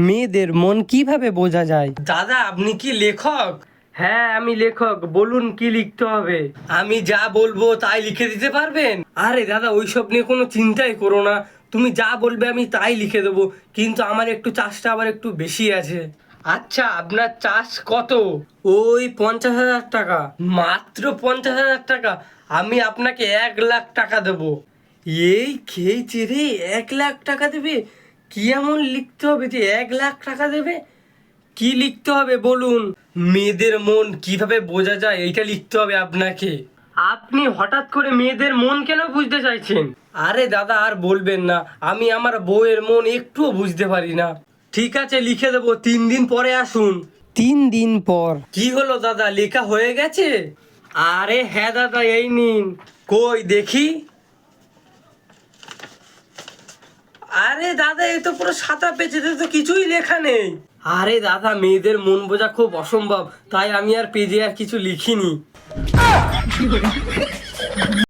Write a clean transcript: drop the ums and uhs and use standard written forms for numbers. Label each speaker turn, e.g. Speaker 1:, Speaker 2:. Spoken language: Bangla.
Speaker 1: মেয়েদের মন কিভাবে বোঝা যায়? দাদা আপনি কি লেখক? হ্যাঁ আমি লেখক, বলুন কি লিখতে হবে। আমি যা বলবো তাই লিখে দিতে পারবেন? আরে দাদা ওইসব নিয়ে কোনো চিন্তাই করো না, তুমি যা বলবে আমি তাই লিখে দেবো, কিন্তু আমার একটু চাষটা আবার একটু বেশি আছে। আচ্ছা আপনার চাষ কত? ওই 50,000 টাকা। মাত্র 50,000 টাকা? আমি আপনাকে 1,00,000 টাকা দেবো। এই খেয়েছে রে, 1,00,000 টাকা দেবে? কি এমন লিখতে হবে যে 1,00,000 টাকা দেবে? কি লিখতে হবে বলুন? মেয়েদের মন কিভাবে বোঝা যায় এইটা লিখতে হবে আপনাকে। আপনি হঠাৎ করে মেয়েদের মন কেন বুঝতে চাইছেন? আরে দাদা আর বলবেন না, আমি আমার বউয়ের মন একটুও বুঝতে পারি না। ঠিক আছে লিখে দেবো, 3 দিন পরে আসুন। 3 দিন পর? কি হলো দাদা, লেখা হয়ে গেছে? আরে হ্যাঁ দাদা এই নিন। কই দেখি। আরে দাদা এ তো পুরো সাদা পেজেতে তো কিছুই লেখা নেই। আরে দাদা মেয়েদের মন বোঝা খুব অসম্ভব, তাই আমি আর পেজে আর কিছু লিখিনি।